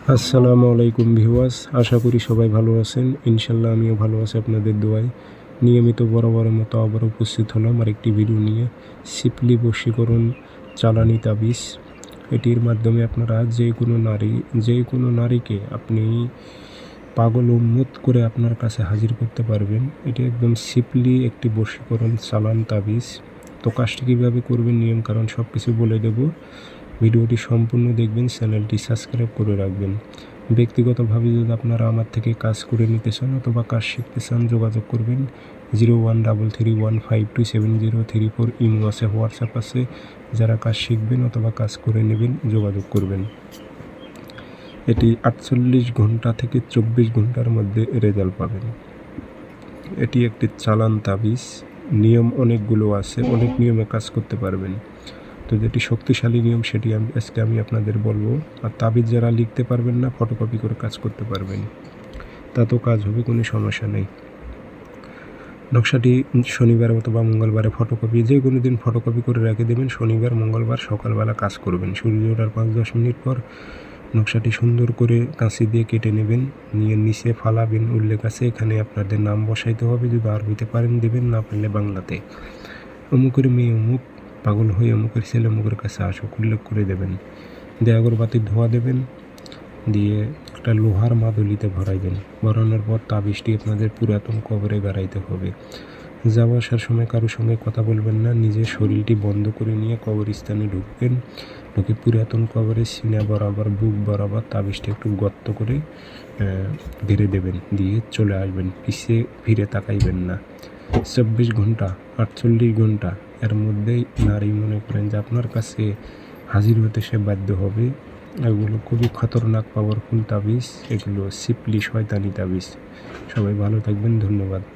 আসসালামু আলাইকুম ভিউয়ার্স, আশা করি সবাই ভালো আছেন। ইনশাল্লাহ আমিও ভালো আছি আপনাদের দোয়ায়। নিয়মিত বরাবরের মতো আবার উপস্থিত হলাম আরেকটি ভিডিও নিয়ে। সিপলি বশীকরণ চালানি তাবিজ। এটির মাধ্যমে আপনারা যে কোনো নারীকে আপনি পাগল উন্মুত করে আপনার কাছে হাজির করতে পারবেন। এটি একদম সিপলি একটি বশীকরণ চালান তাবিজ। তো কাজটি কীভাবে করবেন, নিয়ম কারণ সব কিছু বলে দেব। ভিডিওটি সম্পূর্ণ দেখবেন, চ্যানেলটি সাবস্ক্রাইব করে রাখবেন। ব্যক্তিগতভাবে যদি আপনারা আমার থেকে কাজ করে নিতে চান অথবা কাজ শিখতে চান, যোগাযোগ করবেন 0133152703 ইমো আছে, হোয়াটসঅ্যাপ আছে। যারা কাজ শিখবেন অথবা কাজ করে নেবেন যোগাযোগ করবেন। এটি 48 ঘন্টা থেকে 24 ঘন্টার মধ্যে রেজাল্ট পাবেন। এটি একটি চালান তাবিজ। নিয়ম অনেকগুলো আছে, অনেক নিয়মে কাজ করতে পারবেন। তো যেটি শক্তিশালী নিয়ম সেটি আজকে আমি আপনাদের বলবো। আর তাবিজ যারা লিখতে পারবেন না, ফটোকপি করে কাজ করতে পারবেন, তাতেও কাজ হবে, কোনো সমস্যা নেই। নকশাটি শনিবার অথবা মঙ্গলবারে ফটোকপি, যে কোনো দিন ফটোকপি করে রেখে দেবেন। শনিবার মঙ্গলবার সকালবেলা কাজ করবেন। সূর্য ওঠার 5-10 মিনিট পর নকশাটি সুন্দর করে কাঁচি দিয়ে কেটে নেবেন। নিয়ে নিচে ফালাবেন, উল্লেখ আছে, এখানে আপনাদের নাম বসাইতে হবে। যদি আরবিতে পারেন দেবেন, না পারলে বাংলাতে। অমুকের মেয়ে অমুক পাগল হয়ে অমুকের ছেলে অমুকের কাছে আসুক, উল্লেখ করে দেবেন। দিয়ে আগরবাতির ধোঁয়া দেবেন, দিয়ে একটা লোহার মাদুলিতে ভরাইবেন। ভরানোর পর তাবিজটি আপনাদের পুরাতন কবরে গাড়াইতে হবে। যাওয়া আসার সময় কারোর সঙ্গে কথা বলবেন না, নিজের শরীরটি বন্ধ করে নিয়ে কবরস্থানে ঢুকবেন। ঢুকে পুরাতন কবরে সিনা বরাবর, বুক বরাবর তাবিজটি একটু গর্ত করে ঘিরে দেবেন। দিয়ে চলে আসবেন, পিছিয়ে ফিরে তাকাইবেন না। 24 ঘন্টা 48 ঘন্টা এর মধ্যেই নারী মনে করেন যে আপনার কাছে হাজির হতে সে বাধ্য হবে। এগুলো খুবই খতরনাক পাওয়ারফুল তাবিজ। এগুলো সিপলি শয়তানি তাবিজ। সবাই ভালো থাকবেন, ধন্যবাদ।